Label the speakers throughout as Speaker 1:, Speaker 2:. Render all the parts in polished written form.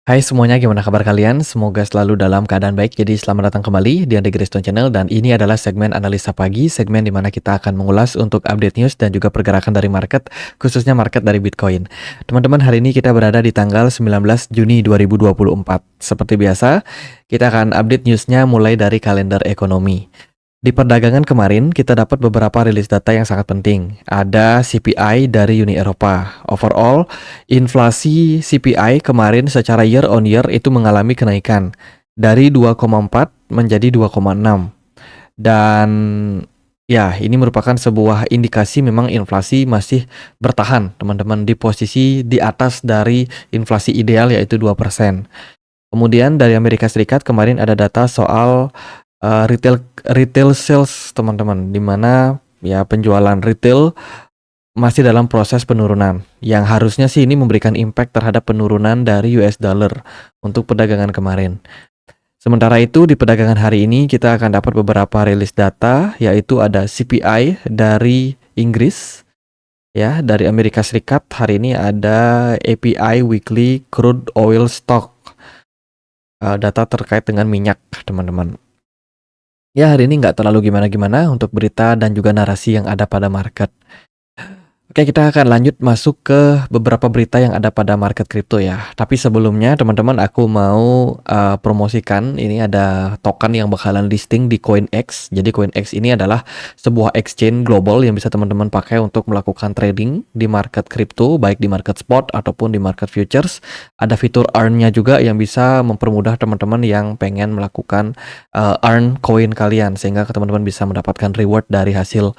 Speaker 1: Hai semuanya, gimana kabar kalian? Semoga selalu dalam keadaan baik. Jadi selamat datang kembali di Andi Griston Channel dan ini adalah segmen analisa pagi, segmen di mana kita akan mengulas untuk update news dan juga pergerakan dari market, khususnya market dari Bitcoin. Teman-teman, hari ini kita berada di tanggal 19 Juni 2024. Seperti biasa, kita akan update newsnya mulai dari kalender ekonomi. Di perdagangan kemarin, kita dapat beberapa rilis data yang sangat penting. Ada CPI dari Uni Eropa. Overall, inflasi CPI kemarin secara year on year itu mengalami kenaikan dari 2,4 menjadi 2,6. Dan ya, ini merupakan sebuah indikasi memang inflasi masih bertahan, teman-teman, di posisi di atas dari inflasi ideal yaitu 2%. Kemudian dari Amerika Serikat kemarin ada data soal retail sales, teman-teman, di mana ya penjualan retail masih dalam proses penurunan. Yang harusnya sih ini memberikan impact terhadap penurunan dari US dollar untuk perdagangan kemarin. Sementara itu di perdagangan hari ini kita akan dapat beberapa rilis data, yaitu ada CPI dari Inggris, ya, dari Amerika Serikat hari ini ada API Weekly Crude Oil Stock, data terkait dengan minyak, teman-teman. Ya, hari ini nggak terlalu gimana-gimana untuk berita dan juga narasi yang ada pada market. Oke, kita akan lanjut masuk ke beberapa berita yang ada pada market kripto ya. Tapi sebelumnya, teman-teman, aku mau promosikan, ini ada token yang bakalan listing di CoinEx. Jadi CoinEx ini adalah sebuah exchange global yang bisa teman-teman pakai untuk melakukan trading di market kripto, baik di market spot ataupun di market futures. Ada fitur earn-nya juga yang bisa mempermudah teman-teman yang pengen melakukan earn koin kalian, sehingga teman-teman bisa mendapatkan reward dari hasil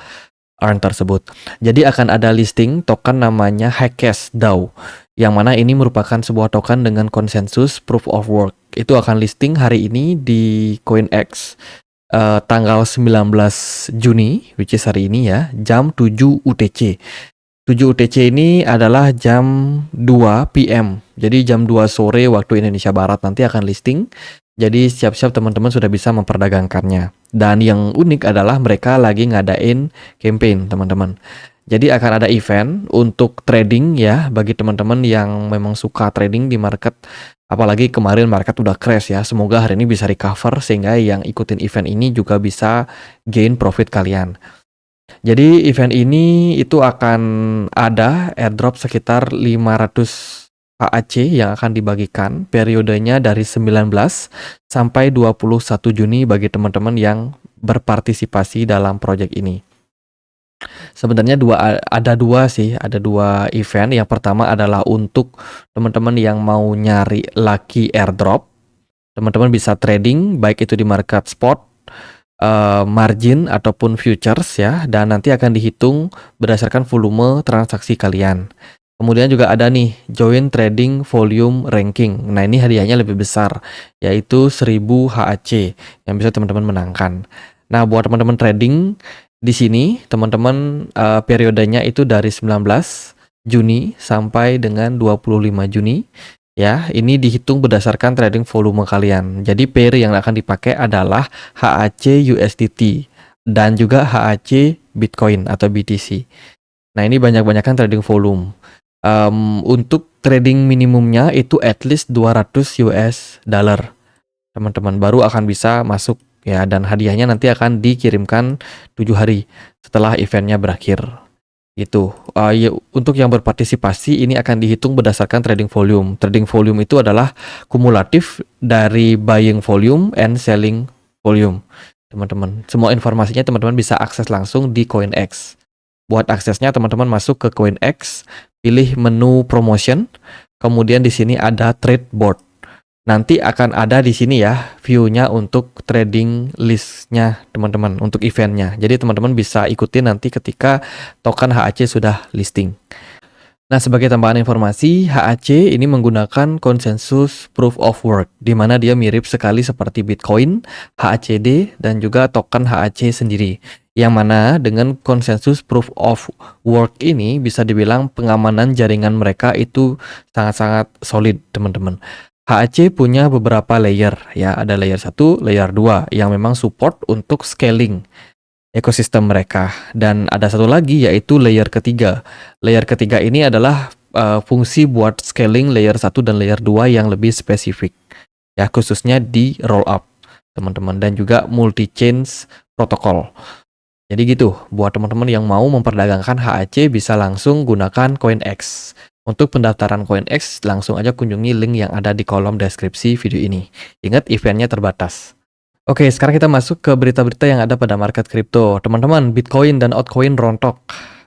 Speaker 1: earn tersebut. Jadi akan ada listing token namanya Hashcash DAO, yang mana ini merupakan sebuah token dengan konsensus proof of work. Itu akan listing hari ini di CoinEx tanggal 19 Juni, which is hari ini ya, jam 7 UTC. 7 UTC ini adalah jam 2 PM. Jadi jam 2 sore waktu Indonesia Barat nanti akan listing. Jadi siap-siap teman-teman sudah bisa memperdagangkannya. Dan yang unik adalah mereka lagi ngadain campaign, teman-teman. Jadi akan ada event untuk trading ya, bagi teman-teman yang memang suka trading di market. Apalagi kemarin market udah crash ya. Semoga hari ini bisa recover sehingga yang ikutin event ini juga bisa gain profit kalian. Jadi event ini itu akan ada airdrop sekitar 500 HAC yang akan dibagikan, periodenya dari 19 sampai 21 Juni bagi teman-teman yang berpartisipasi dalam proyek ini. Sebenarnya ada dua event. Yang pertama adalah untuk teman-teman yang mau nyari lucky airdrop. Teman-teman bisa trading baik itu di market spot, margin ataupun futures ya, dan nanti akan dihitung berdasarkan volume transaksi kalian. Kemudian juga ada nih join trading volume ranking. Nah, ini hadiahnya lebih besar, yaitu 1000 HAC yang bisa teman-teman menangkan. Nah, buat teman-teman trading di sini, teman-teman periodenya itu dari 19 Juni sampai dengan 25 Juni. Ya, ini dihitung berdasarkan trading volume kalian. Jadi pair yang akan dipakai adalah HAC USDT dan juga HAC Bitcoin atau BTC. Nah, ini banyak-banyakan trading volume. Untuk trading minimumnya itu at least 200 US dollar. Teman-teman baru akan bisa masuk ya, dan hadiahnya nanti akan dikirimkan 7 hari setelah eventnya berakhir. Itu ya, untuk yang berpartisipasi ini akan dihitung berdasarkan trading volume. Trading volume itu adalah kumulatif dari buying volume and selling volume. Teman-teman, semua informasinya teman-teman bisa akses langsung di CoinEx. Buat aksesnya teman-teman masuk ke CoinEx, pilih menu promotion, kemudian di sini ada trade board. Nanti akan ada di sini ya view-nya untuk trading list-nya teman-teman, untuk event-nya. Jadi teman-teman bisa ikutin nanti ketika token HAC sudah listing. Nah, sebagai tambahan informasi, HAC ini menggunakan konsensus proof of work, di mana dia mirip sekali seperti Bitcoin, HACD, dan juga token HAC sendiri. Yang mana dengan konsensus proof of work ini bisa dibilang pengamanan jaringan mereka itu sangat-sangat solid, teman-teman. HAC punya beberapa layer ya, ada layer 1, layer 2 yang memang support untuk scaling ekosistem mereka, dan ada satu lagi yaitu layer ketiga. Layer ketiga ini adalah fungsi buat scaling layer 1 dan layer 2 yang lebih spesifik. Ya, khususnya di rollup, teman-teman, dan juga multi-chain protokol. Jadi gitu, buat teman-teman yang mau memperdagangkan HAC bisa langsung gunakan CoinEx. Untuk pendaftaran CoinEx, langsung aja kunjungi link yang ada di kolom deskripsi video ini. Ingat, eventnya terbatas. Oke, sekarang kita masuk ke berita-berita yang ada pada market kripto. Teman-teman, Bitcoin dan altcoin rontok.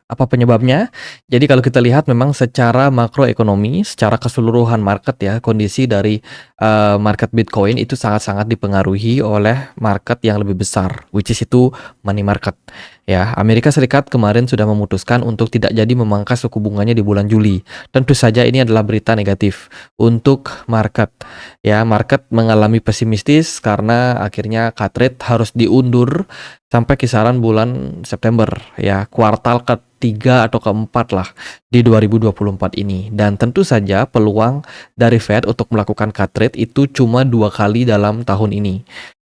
Speaker 1: Apa penyebabnya? Jadi kalau kita lihat memang secara makroekonomi, secara keseluruhan market ya, kondisi dari market Bitcoin itu sangat-sangat dipengaruhi oleh market yang lebih besar, which is itu money market. Ya, Amerika Serikat kemarin sudah memutuskan untuk tidak jadi memangkas suku bunganya di bulan Juli. Tentu saja ini adalah berita negatif untuk market. Ya, market mengalami pesimistis karena akhirnya cut rate harus diundur sampai kisaran bulan September, ya, kuartal ketiga atau keempat lah di 2024 ini. Dan tentu saja peluang dari Fed untuk melakukan cut rate itu cuma 2 kali dalam tahun ini.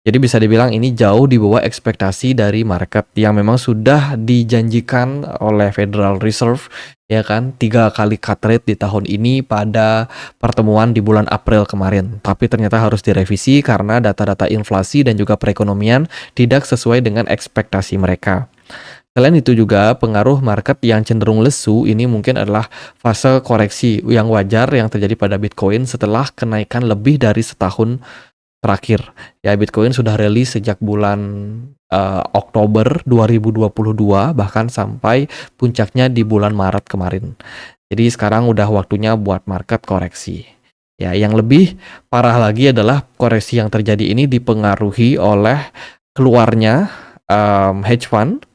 Speaker 1: Jadi bisa dibilang ini jauh di bawah ekspektasi dari market yang memang sudah dijanjikan oleh Federal Reserve, ya kan, 3 kali cut rate di tahun ini pada pertemuan di bulan April kemarin. Tapi ternyata harus direvisi karena data-data inflasi dan juga perekonomian tidak sesuai dengan ekspektasi mereka. Selain itu juga pengaruh market yang cenderung lesu ini mungkin adalah fase koreksi yang wajar yang terjadi pada Bitcoin setelah kenaikan lebih dari setahun terakhir. Ya, Bitcoin sudah rilis sejak bulan Oktober 2022 bahkan sampai puncaknya di bulan Maret kemarin. Jadi sekarang udah waktunya buat market koreksi. Ya, yang lebih parah lagi adalah koreksi yang terjadi ini dipengaruhi oleh keluarnya hedge fund,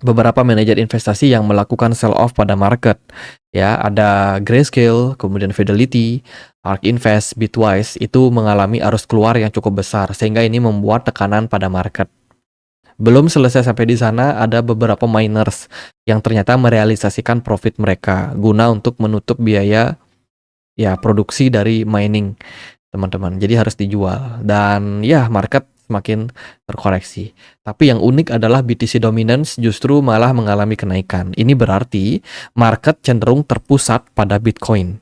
Speaker 1: beberapa manajer investasi yang melakukan sell off pada market. Ya, ada Grayscale, kemudian Fidelity, ARK Invest, Bitwise itu mengalami arus keluar yang cukup besar sehingga ini membuat tekanan pada market. Belum selesai sampai di sana, ada beberapa miners yang ternyata merealisasikan profit mereka guna untuk menutup biaya ya produksi dari mining, teman-teman. Jadi harus dijual dan ya market semakin terkoreksi. Tapi yang unik adalah BTC dominance justru malah mengalami kenaikan. Ini berarti market cenderung terpusat pada Bitcoin.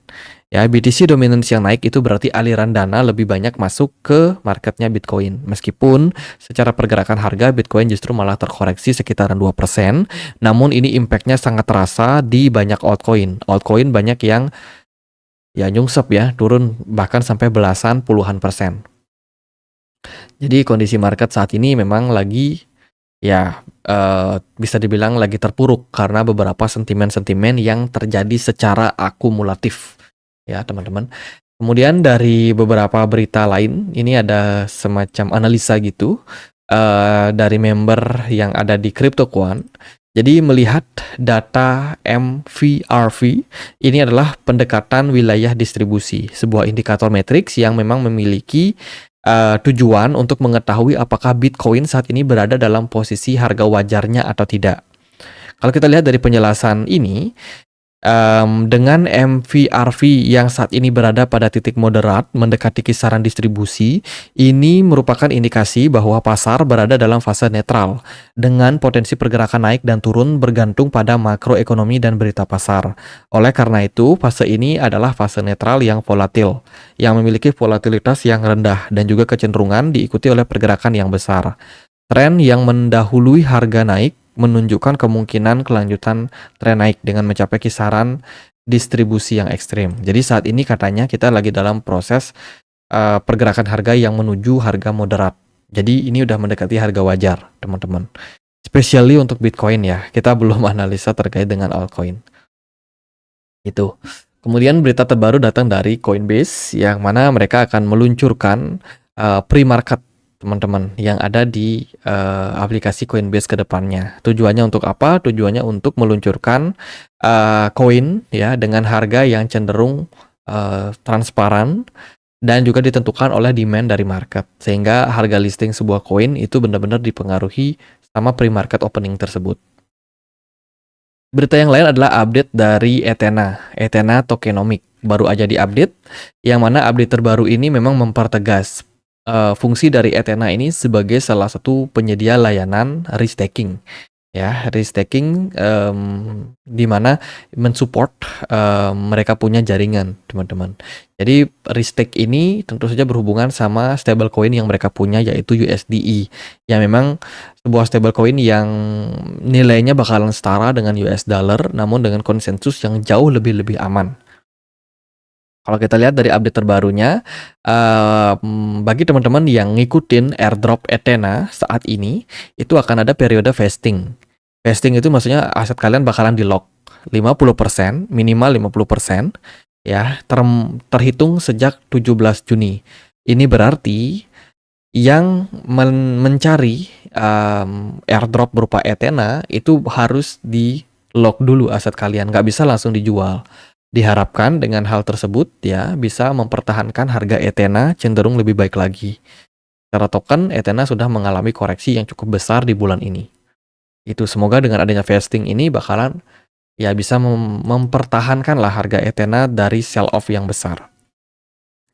Speaker 1: Ya, BTC dominance yang naik itu berarti aliran dana lebih banyak masuk ke marketnya Bitcoin. Meskipun secara pergerakan harga Bitcoin justru malah terkoreksi sekitaran 2%, namun ini impactnya sangat terasa di banyak altcoin. Altcoin banyak yang ya nyungsep ya, turun bahkan sampai belasan puluhan persen. Jadi kondisi market saat ini memang lagi ya bisa dibilang lagi terpuruk karena beberapa sentimen-sentimen yang terjadi secara akumulatif ya teman-teman. Kemudian dari beberapa berita lain ini ada semacam analisa gitu dari member yang ada di CryptoQuant. Jadi melihat data MVRV ini adalah pendekatan wilayah distribusi, sebuah indikator matriks yang memang memiliki tujuan untuk mengetahui apakah Bitcoin saat ini berada dalam posisi harga wajarnya atau tidak. Kalau kita lihat dari penjelasan ini, dengan MVRV yang saat ini berada pada titik moderat mendekati kisaran distribusi, ini merupakan indikasi bahwa pasar berada dalam fase netral dengan potensi pergerakan naik dan turun bergantung pada makroekonomi dan berita pasar. Oleh karena itu, fase ini adalah fase netral yang volatil, yang memiliki volatilitas yang rendah dan juga kecenderungan diikuti oleh pergerakan yang besar. Tren yang mendahului harga naik menunjukkan kemungkinan kelanjutan tren naik dengan mencapai kisaran distribusi yang ekstrim. Jadi saat ini katanya kita lagi dalam proses pergerakan harga yang menuju harga moderat. Jadi ini udah mendekati harga wajar, teman-teman. Especially untuk Bitcoin ya. Kita belum analisa terkait dengan altcoin. Itu. Kemudian berita terbaru datang dari Coinbase yang mana mereka akan meluncurkan pre-market, teman-teman, yang ada di aplikasi Coinbase ke depannya. Tujuannya untuk apa? Tujuannya untuk meluncurkan koin ya dengan harga yang cenderung transparan dan juga ditentukan oleh demand dari market. Sehingga harga listing sebuah koin itu benar-benar dipengaruhi sama pre-market opening tersebut. Berita yang lain adalah update dari Ethena Tokenomic. Baru aja diupdate, yang mana update terbaru ini memang mempertegas fungsi dari Ethena ini sebagai salah satu penyedia layanan restaking. ya, restaking, di mana mensupport, mereka punya jaringan, teman-teman. Jadi restake ini tentu saja berhubungan sama stablecoin yang mereka punya yaitu USDE, yang memang sebuah stablecoin yang nilainya bakalan setara dengan US dollar, namun dengan konsensus yang jauh lebih aman. Kalau kita lihat dari update terbarunya, bagi teman-teman yang ngikutin airdrop Ethena saat ini, itu akan ada periode vesting. Vesting itu maksudnya aset kalian bakalan di-lock 50%, minimal 50%, ya, terhitung sejak 17 Juni. Ini berarti yang mencari airdrop berupa Ethena itu harus di-lock dulu aset kalian, nggak bisa langsung dijual. Diharapkan dengan hal tersebut ya bisa mempertahankan harga Ethena cenderung lebih baik lagi. Secara token, Ethena sudah mengalami koreksi yang cukup besar di bulan ini. Itu semoga dengan adanya vesting ini bakalan ya bisa mempertahankan lah harga Ethena dari sell off yang besar.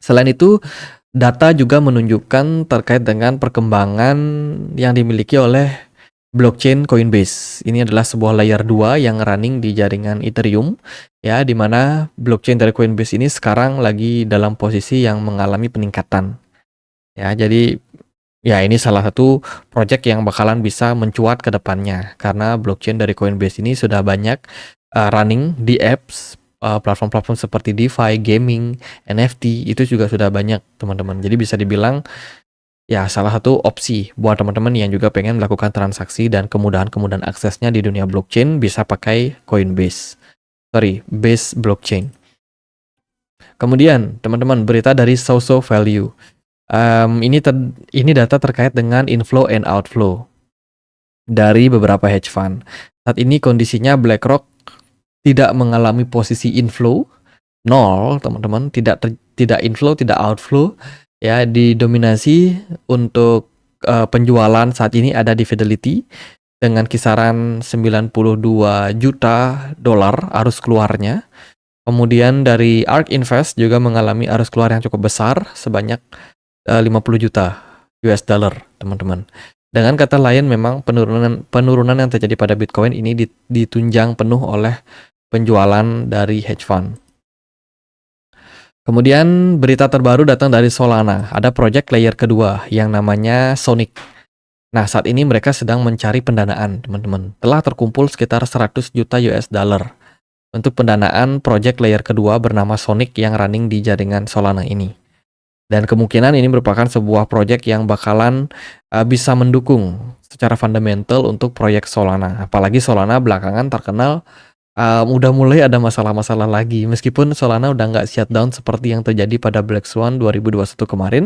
Speaker 1: Selain itu, data juga menunjukkan terkait dengan perkembangan yang dimiliki oleh blockchain Coinbase. Ini adalah sebuah layer 2 yang running di jaringan Ethereum, ya, di mana blockchain dari Coinbase ini sekarang lagi dalam posisi yang mengalami peningkatan. Ya, jadi ya ini salah satu project yang bakalan bisa mencuat ke depannya karena blockchain dari Coinbase ini sudah banyak running di apps, platform-platform seperti DeFi, gaming, NFT itu juga sudah banyak, teman-teman. Jadi bisa dibilang ya salah satu opsi buat teman-teman yang juga pengen melakukan transaksi dan kemudahan-kemudahan aksesnya di dunia blockchain bisa pakai Coinbase. Base blockchain. Kemudian teman-teman berita dari Soso Value. Ini data terkait dengan inflow and outflow dari beberapa hedge fund. Saat ini kondisinya BlackRock tidak mengalami posisi inflow, nol, teman-teman, tidak inflow, tidak outflow. Ya, didominasi untuk penjualan saat ini ada di Fidelity dengan kisaran 92 juta dolar arus keluarnya. Kemudian dari ARK Invest juga mengalami arus keluar yang cukup besar sebanyak 50 juta US dollar, teman-teman. Dengan kata lain, memang penurunan yang terjadi pada Bitcoin ini ditunjang penuh oleh penjualan dari hedge fund. Kemudian berita terbaru datang dari Solana. Ada project layer kedua yang namanya Sonic. Nah, saat ini mereka sedang mencari pendanaan, teman-teman. Telah terkumpul sekitar 100 juta US dollar untuk pendanaan project layer kedua bernama Sonic yang running di jaringan Solana ini. Dan kemungkinan ini merupakan sebuah project yang bakalan bisa mendukung secara fundamental untuk proyek Solana. Apalagi Solana belakangan terkenal udah mulai ada masalah-masalah lagi. Meskipun Solana udah nggak shutdown seperti yang terjadi pada Black Swan 2021 kemarin,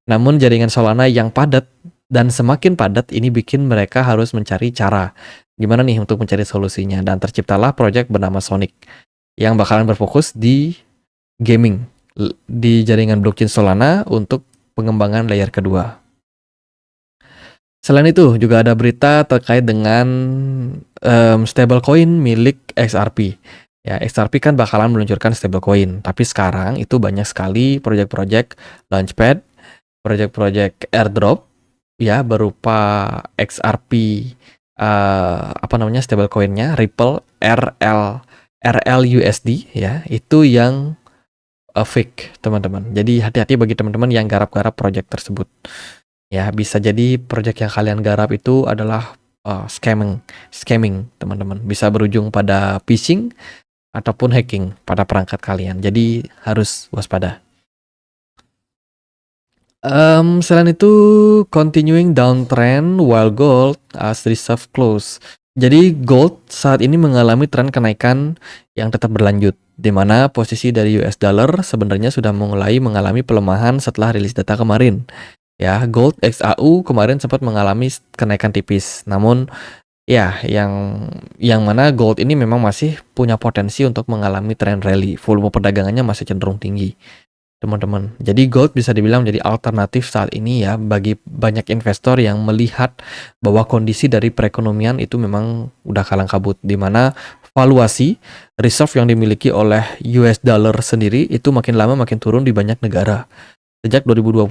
Speaker 1: namun jaringan Solana yang padat dan semakin padat ini bikin mereka harus mencari cara gimana nih untuk mencari solusinya, dan terciptalah project bernama Sonic yang bakalan berfokus di gaming di jaringan blockchain Solana untuk pengembangan layer kedua. Selain itu juga ada berita terkait dengan stablecoin milik XRP. Ya, XRP kan bakalan meluncurkan stablecoin, tapi sekarang itu banyak sekali proyek-proyek launchpad, proyek-proyek airdrop ya berupa XRP stablecoinnya Ripple RLUSD ya, itu yang fake, teman-teman. Jadi hati-hati bagi teman-teman yang garap-garap proyek tersebut. Ya, bisa jadi proyek yang kalian garap itu adalah scamming, teman-teman. Bisa berujung pada phishing ataupun hacking pada perangkat kalian. Jadi harus waspada. Selain itu, continuing downtrend while gold as reserve close. Jadi gold saat ini mengalami tren kenaikan yang tetap berlanjut, di mana posisi dari US dollar sebenarnya sudah mulai mengalami pelemahan setelah rilis data kemarin. Ya, gold XAU kemarin sempat mengalami kenaikan tipis. Namun ya yang mana gold ini memang masih punya potensi untuk mengalami tren rally. Volume perdagangannya masih cenderung tinggi, teman-teman. Jadi gold bisa dibilang menjadi alternatif saat ini ya bagi banyak investor yang melihat bahwa kondisi dari perekonomian itu memang udah kalang kabut, di mana valuasi reserve yang dimiliki oleh US dollar sendiri itu makin lama makin turun di banyak negara. Sejak 2020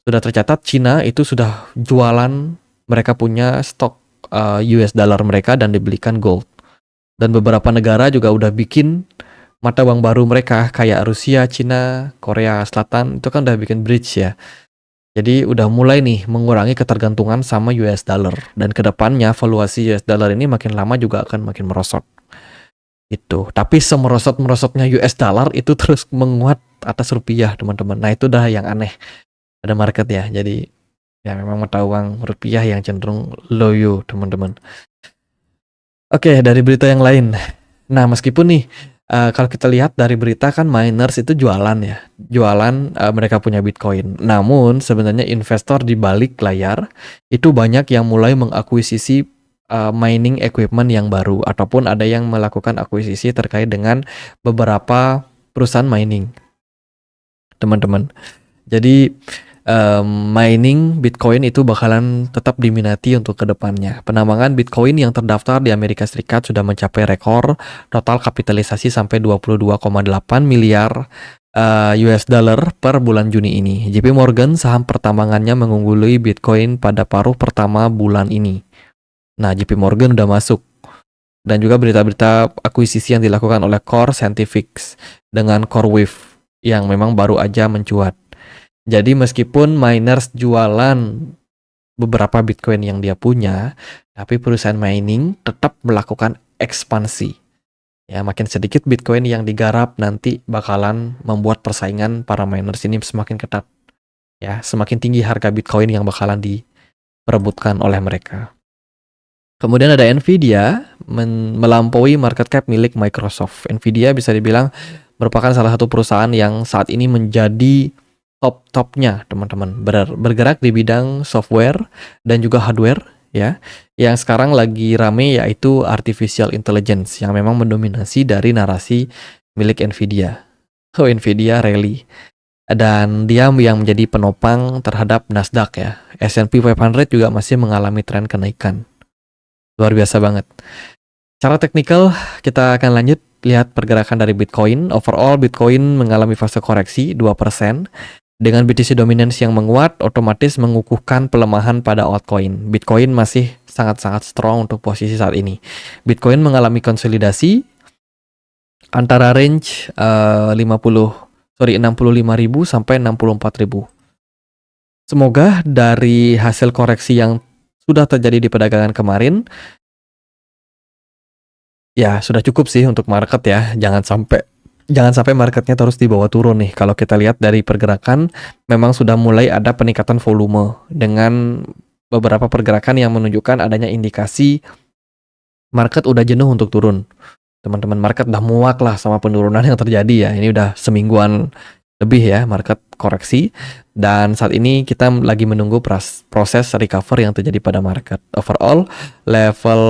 Speaker 1: sudah tercatat Cina itu sudah jualan, mereka punya stok US dollar mereka dan dibelikan gold. Dan beberapa negara juga udah bikin mata uang baru mereka kayak Rusia, Cina, Korea Selatan itu kan udah bikin bridge ya. Jadi udah mulai nih mengurangi ketergantungan sama US dollar dan kedepannya valuasi US dollar ini makin lama juga akan makin merosot. Itu. Tapi semerosot-merosotnya US dollar itu terus menguat atas rupiah, teman-teman. Nah, itu dah yang aneh pada market ya. Jadi ya memang mata uang rupiah yang cenderung loyo, teman-teman. Oke, dari berita yang lain. Nah, meskipun nih kalau kita lihat dari berita kan miners itu jualan ya. Jualan mereka punya Bitcoin. Namun sebenarnya investor di balik layar itu banyak yang mulai mengakuisisi mining equipment yang baru ataupun ada yang melakukan akuisisi terkait dengan beberapa perusahaan mining. Teman-teman. Jadi mining Bitcoin itu bakalan tetap diminati untuk kedepannya. Penambangan Bitcoin yang terdaftar di Amerika Serikat sudah mencapai rekor total kapitalisasi sampai 22,8 miliar US dollar per bulan Juni ini. JP Morgan saham pertambangannya mengungguli Bitcoin pada paruh pertama bulan ini. Nah, JP Morgan udah masuk. Dan juga berita-berita akuisisi yang dilakukan oleh Core Scientific dengan CoreWeave yang memang baru aja mencuat. Jadi meskipun miners jualan beberapa Bitcoin yang dia punya, tapi perusahaan mining tetap melakukan ekspansi. Ya, makin sedikit Bitcoin yang digarap nanti bakalan membuat persaingan para miners ini semakin ketat. Ya, semakin tinggi harga Bitcoin yang bakalan diperebutkan oleh mereka. Kemudian ada Nvidia melampaui market cap milik Microsoft. Nvidia bisa dibilang merupakan salah satu perusahaan yang saat ini menjadi top-topnya, teman-teman, bergerak di bidang software dan juga hardware ya. Yang sekarang lagi rame yaitu artificial intelligence yang memang mendominasi dari narasi milik Nvidia. Nvidia rally. Dan dia yang menjadi penopang terhadap Nasdaq ya. S&P 500 juga masih mengalami tren kenaikan. Luar biasa banget. Secara teknikal kita akan lanjut lihat pergerakan dari Bitcoin. Overall Bitcoin mengalami fase koreksi 2%. Dengan BTC dominance yang menguat, otomatis mengukuhkan pelemahan pada altcoin. Bitcoin masih sangat-sangat strong untuk posisi saat ini. Bitcoin mengalami konsolidasi antara range 65.000 sampai 64.000. Semoga dari hasil koreksi yang sudah terjadi di perdagangan kemarin, ya sudah cukup sih untuk market ya. Jangan sampai marketnya terus dibawa turun nih. Kalau kita lihat dari pergerakan, memang sudah mulai ada peningkatan volume dengan beberapa pergerakan yang menunjukkan adanya indikasi market udah jenuh untuk turun. Teman-teman, market udah muak lah sama penurunan yang terjadi ya. Ini udah semingguan lebih ya market koreksi. Dan saat ini kita lagi menunggu proses recover yang terjadi pada market. Overall, level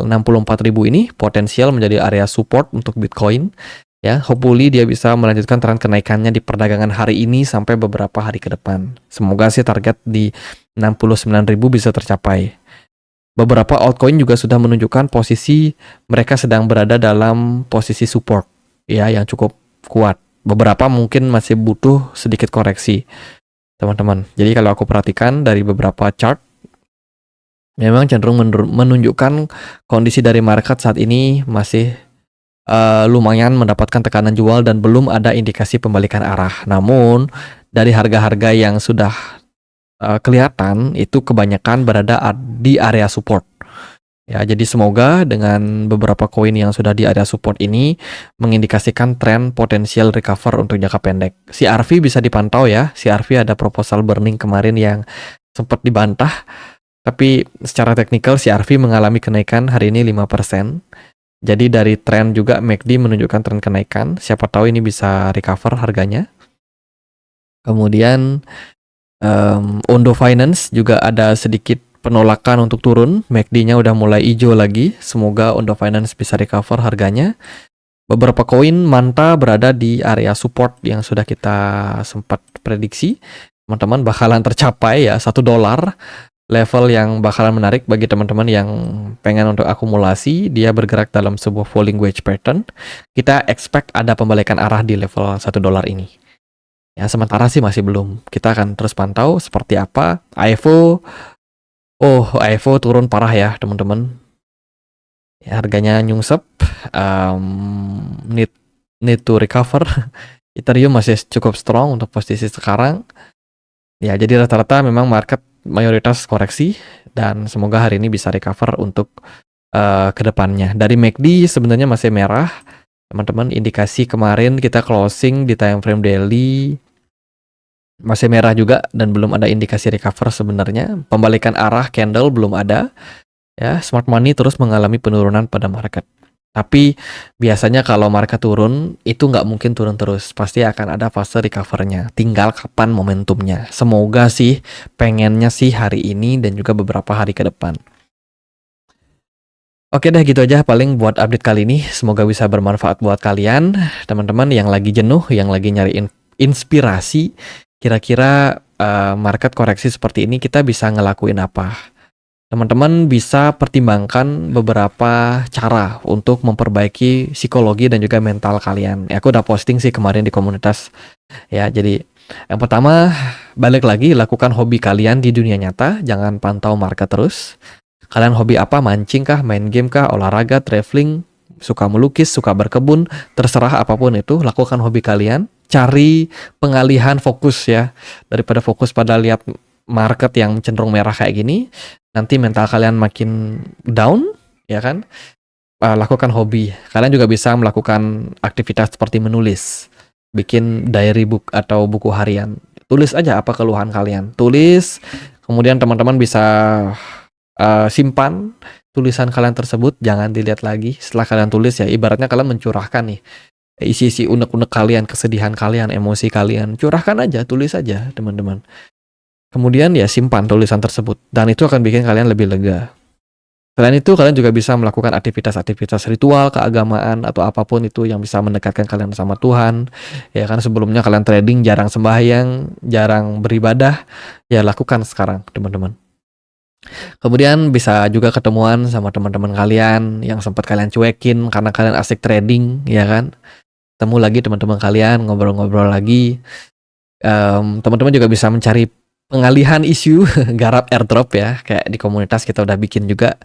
Speaker 1: 64.000 ini potensial menjadi area support untuk Bitcoin. Ya, hopefully dia bisa melanjutkan tren kenaikannya di perdagangan hari ini sampai beberapa hari ke depan. Semoga sih target di 69.000 bisa tercapai. Beberapa altcoin juga sudah menunjukkan posisi mereka sedang berada dalam posisi support ya yang cukup kuat. Beberapa mungkin masih butuh sedikit koreksi, teman-teman. Jadi kalau aku perhatikan dari beberapa chart memang cenderung menunjukkan kondisi dari market saat ini masih lumayan mendapatkan tekanan jual dan belum ada indikasi pembalikan arah. Namun dari harga-harga yang sudah kelihatan itu kebanyakan berada di area support. Ya, jadi semoga dengan beberapa koin yang sudah di area support ini mengindikasikan tren potensial recover untuk jangka pendek. CRV bisa dipantau ya. CRV ada proposal burning kemarin yang sempat dibantah. Tapi secara teknikal CRV mengalami kenaikan hari ini 5%. Jadi dari tren juga MACD menunjukkan tren kenaikan. Siapa tahu ini bisa recover harganya. Kemudian Ondo Finance juga ada sedikit penolakan untuk turun. MACD-nya udah mulai hijau lagi. Semoga Ondo Finance bisa recover harganya. Beberapa koin Manta berada di area support yang sudah kita sempat prediksi. Teman-teman bakalan tercapai ya $1. Level yang bakalan menarik bagi teman-teman yang pengen untuk akumulasi. Dia bergerak dalam sebuah falling wedge pattern. Kita expect ada pembalikan arah di level $1 ini. Ya, sementara sih masih belum. Kita akan terus pantau seperti apa. AFO Oh, AEVO turun parah ya, teman-teman. Ya, harganya nyungsep, need need to recover. Ethereum masih cukup strong untuk posisi sekarang. Ya, jadi rata-rata memang market mayoritas koreksi dan semoga hari ini bisa recover untuk ke depannya. Dari MACD sebenarnya masih merah. Teman-teman, indikasi kemarin kita closing di time frame daily masih merah juga dan belum ada indikasi recover sebenarnya. Pembalikan arah candle belum ada. Ya, smart money terus mengalami penurunan pada market. Tapi biasanya kalau market turun, itu nggak mungkin turun terus. Pasti akan ada fase recovernya. Tinggal kapan momentumnya. Semoga sih, pengennya sih hari ini dan juga beberapa hari ke depan. Oke deh, gitu aja paling buat update kali ini. Semoga bisa bermanfaat buat kalian, teman-teman yang lagi jenuh, yang lagi nyari inspirasi. Kira-kira market koreksi seperti ini kita bisa ngelakuin apa? Teman-teman bisa pertimbangkan beberapa cara untuk memperbaiki psikologi dan juga mental kalian. Ya, aku udah posting sih kemarin di komunitas. Ya, jadi yang pertama, balik lagi lakukan hobi kalian di dunia nyata, jangan pantau market terus. Kalian hobi apa? Mancing kah? Main game kah? Olahraga? Traveling? Suka melukis? Suka berkebun? Terserah apapun itu, lakukan hobi kalian. Cari pengalihan fokus ya. Daripada fokus pada lihat market yang cenderung merah kayak gini, nanti mental kalian makin down, ya kan? Lakukan hobi. Kalian juga bisa melakukan aktivitas seperti menulis. Bikin diary book atau buku harian. Tulis aja apa keluhan kalian. Tulis, kemudian teman-teman bisa simpan tulisan kalian tersebut, jangan dilihat lagi setelah kalian tulis ya. Ibaratnya kalian mencurahkan nih isi-isi unek-unek kalian, kesedihan kalian, emosi kalian, curahkan aja, tulis aja teman-teman. Kemudian ya simpan tulisan tersebut dan itu akan bikin kalian lebih lega. Selain itu kalian juga bisa melakukan aktivitas-aktivitas ritual, keagamaan atau apapun itu yang bisa mendekatkan kalian sama Tuhan. Ya kan sebelumnya kalian trading jarang sembahyang, jarang beribadah, ya lakukan sekarang teman-teman. Kemudian bisa juga ketemuan sama teman-teman kalian yang sempat kalian cuekin karena kalian asik trading, ya kan? Temu lagi teman-teman kalian, ngobrol-ngobrol lagi. Teman-teman juga bisa mencari pengalihan isu garap airdrop ya, kayak di komunitas kita udah bikin juga.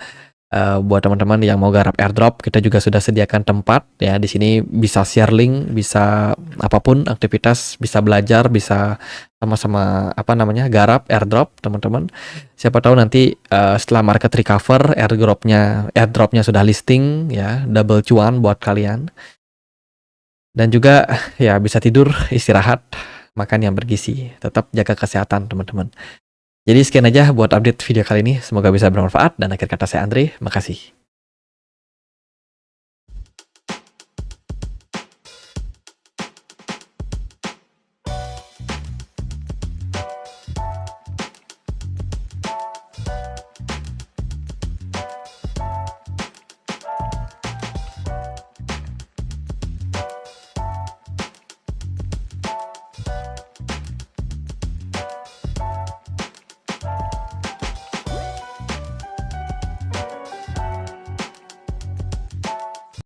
Speaker 1: Buat teman-teman yang mau garap airdrop, kita juga sudah sediakan tempat ya. Di sini bisa share link, bisa apapun aktivitas, bisa belajar, bisa sama-sama garap airdrop teman-teman. Siapa tahu nanti setelah market recover, airdropnya sudah listing ya, double cuan buat kalian. Dan juga ya bisa tidur, istirahat, makan yang bergizi, tetap jaga kesehatan teman-teman. Jadi sekian aja buat update video kali ini, semoga bisa bermanfaat dan akhir kata saya Andre, makasih.